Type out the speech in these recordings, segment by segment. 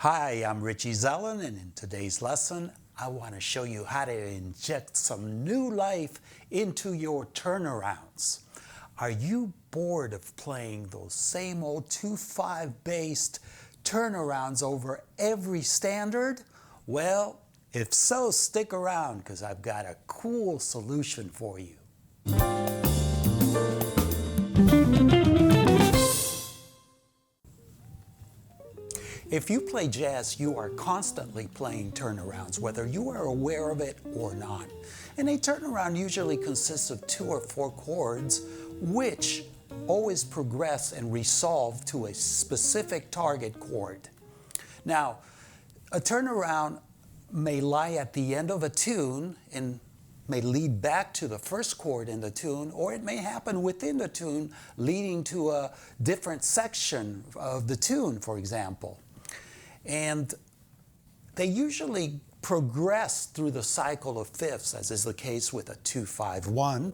Hi, I'm Richie Zellon, and in today's lesson, I want to show you how to inject some new life into your turnarounds. Are you bored of playing those same old 2/5 based turnarounds over every standard? Well, if so, stick around because I've got a cool solution for you. If you play jazz, you are constantly playing turnarounds, whether you are aware of it or not. And a turnaround usually consists of 2 or 4 chords, which always progress and resolve to a specific target chord. Now, a turnaround may lie at the end of a tune and may lead back to the first chord in the tune, or it may happen within the tune, leading to a different section of the tune, for example. And they usually progress through the cycle of fifths, as is the case with a 2-5-1,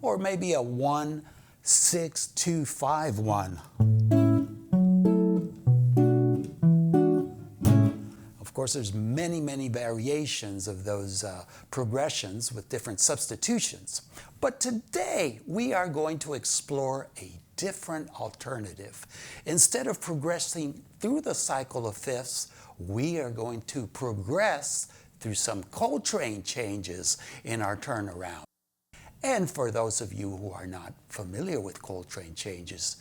or maybe a 1-6-2-5-1. Of course, there's many variations of those progressions with different substitutions. But today, we are going to explore a different alternative. Instead of progressing through the cycle of fifths, we are going to progress through some Coltrane changes in our turnaround. And for those of you who are not familiar with Coltrane changes,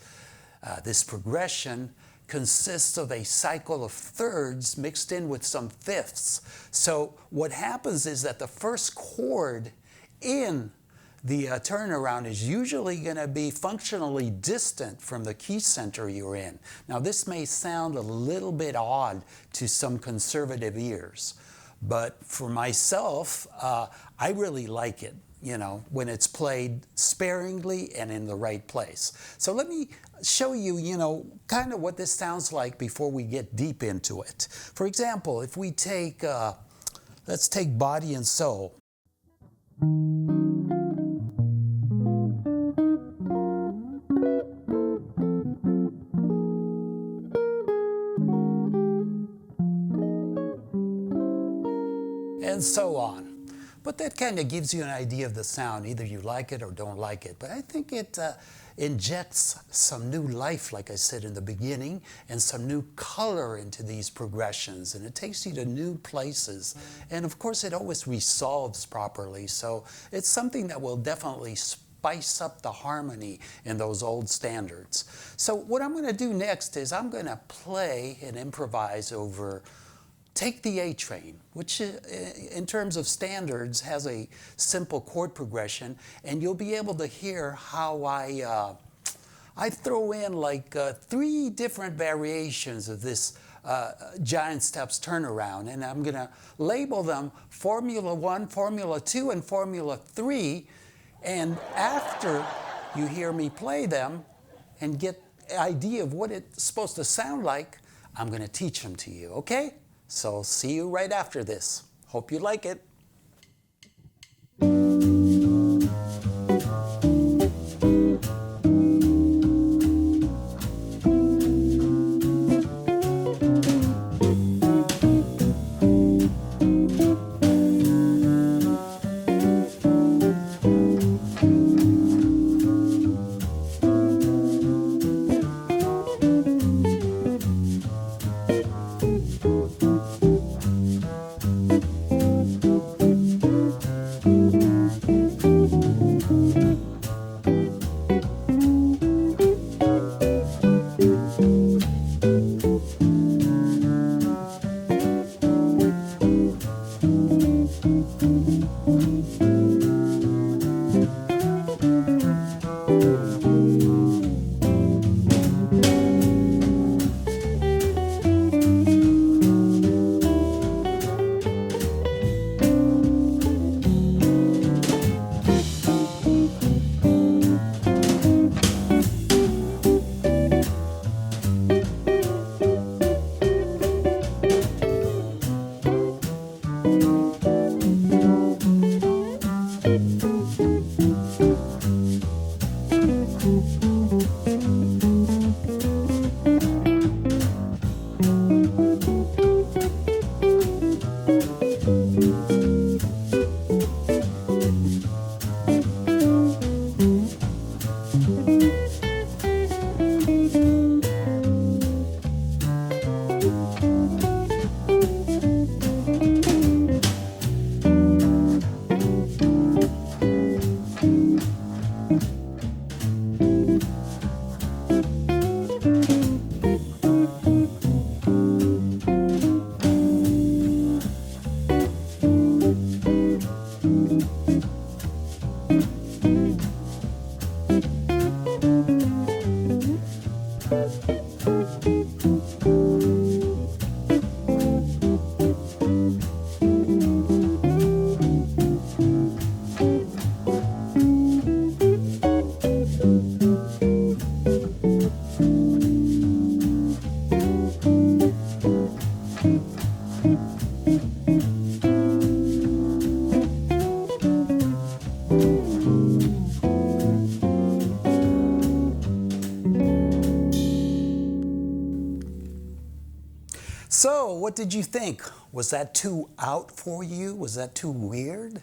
this progression consists of a cycle of thirds mixed in with some fifths. So what happens is that the first chord in the turnaround is usually going to be functionally distant from the key center you're in. Now, this may sound a little bit odd to some conservative ears, but for myself, I really like it, when it's played sparingly and in the right place. So let me show you, kind of what this sounds like before we get deep into it. For example, if we take, let's take Body and Soul. And so on. But that kind of gives you an idea of the sound. Either you like it or don't like it. But I think it injects some new life, like I said in the beginning, and some new color into these progressions. And it takes you to new places. And of course, it always resolves properly. So it's something that will definitely spice up the harmony in those old standards. So what I'm going to do next is I'm going to play and improvise over Take the A Train, which in terms of standards has a simple chord progression, and you'll be able to hear how I throw in like 3 different variations of this giant steps turnaround, and I'm going to label them Formula 1, Formula 2, and Formula 3, and after you hear me play them and get an idea of what it's supposed to sound like, I'm going to teach them to you, okay? So see you right after this. Hope you like it. So, what did you think? Was that too out for you? Was that too weird?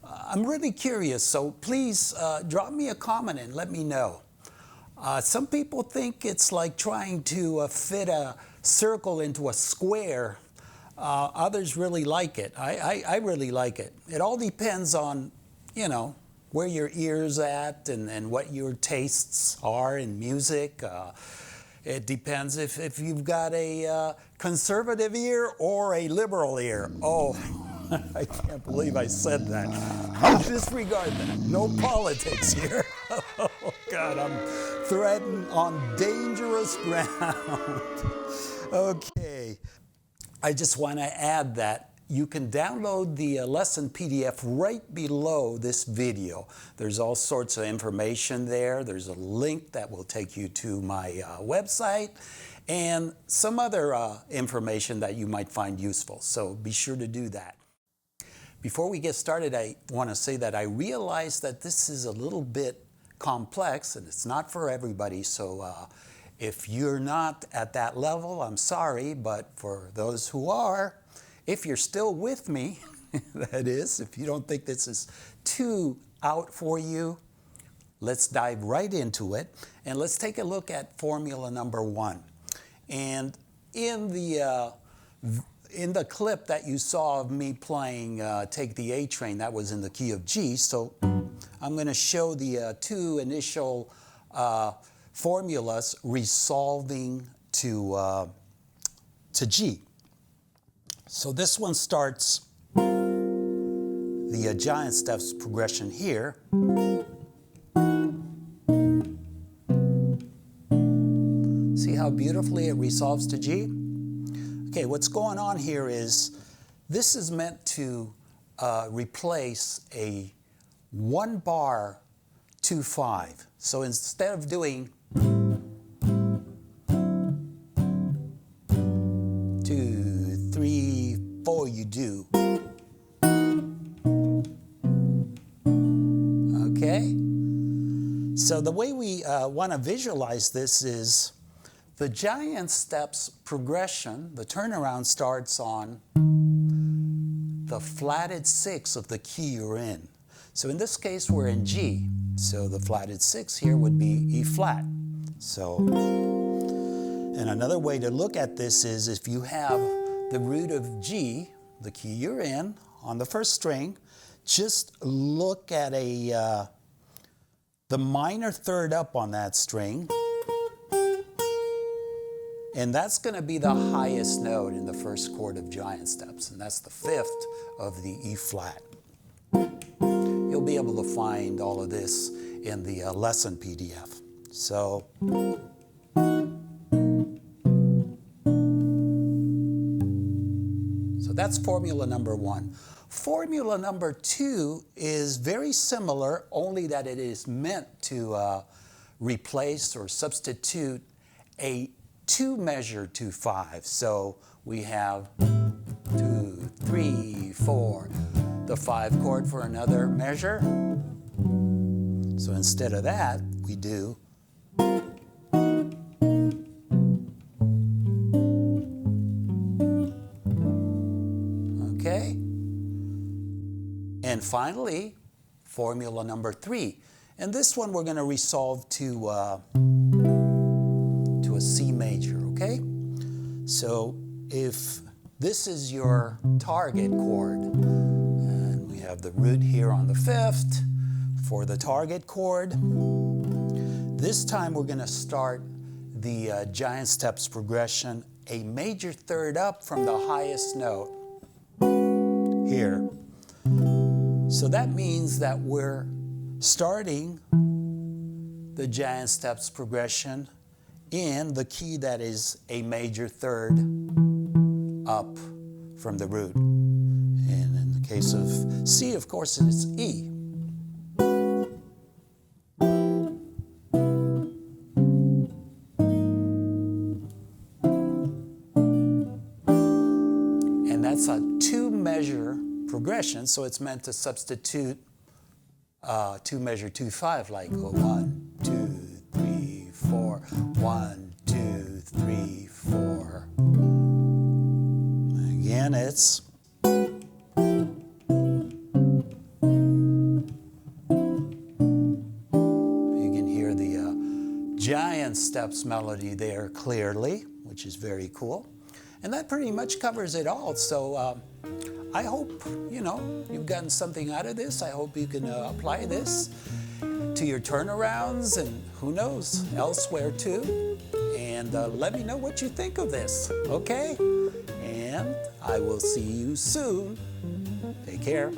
I'm really curious, so please drop me a comment and let me know. Some people think it's like trying to fit a circle into a square. Others really like it. I really like it. It all depends on, you know, where your ear's at and what your tastes are in music. It depends if you've got a conservative ear or a liberal ear. Oh, I can't believe I said that. Disregard that. No politics here. Oh, God, I'm treading on dangerous ground. Okay. I just want to add that you can download the lesson PDF right below this video. There's all sorts of information there. There's a link that will take you to my website and some other information that you might find useful. So be sure to do that. Before we get started, I want to say that I realize that this is a little bit complex and it's not for everybody. So if you're not at that level, I'm sorry, but for those who are, if you're still with me, that is, if you don't think this is too out for you, let's dive right into it. And let's take a look at formula number 1. And in the clip that you saw of me playing Take the A Train, that was in the key of G. So I'm going to show the 2 initial formulas resolving to G. So this one starts the giant steps progression here. See how beautifully it resolves to G? Okay, what's going on here is this is meant to replace a 1 bar 2/5. So instead of doing 2, 3, 4, you do. Okay? So the way we want to visualize this is the giant steps progression, the turnaround starts on the flatted 6 of the key you're in. So in this case, we're in G. So the flatted 6 here would be E flat. So, and another way to look at this is if you have the root of G, the key you're in, on the first string, just look at the minor third up on that string, and that's going to be the highest note in the first chord of giant steps, and that's the 5th of the E flat. You'll be able to find all of this in the lesson PDF. So, that's formula number 1. Formula number 2 is very similar, only that it is meant to replace or substitute a 2-measure 2/5. So we have 2, 3, 4, the 5 chord for another measure. So instead of that, we do okay. And finally, formula number 3. And this one we're going to resolve to a C major, okay? So if this is your target chord, and we have the root here on the 5th for the target chord, this time we're going to start the giant steps progression a major third up from the highest note here. So that means that we're starting the giant steps progression in the key that is a major third up from the root. And in the case of C, of course, it's E. And that's a 2-measure progression, so it's meant to substitute 2-measure 2/5, like 1, 2, 3, 4, 1, 2, 3, 4. Again, it's you can hear the giant steps melody there clearly, which is very cool. And that pretty much covers it all. So I hope, you've gotten something out of this. I hope you can apply this to your turnarounds and who knows, elsewhere too. And let me know what you think of this, okay? And I will see you soon. Take care.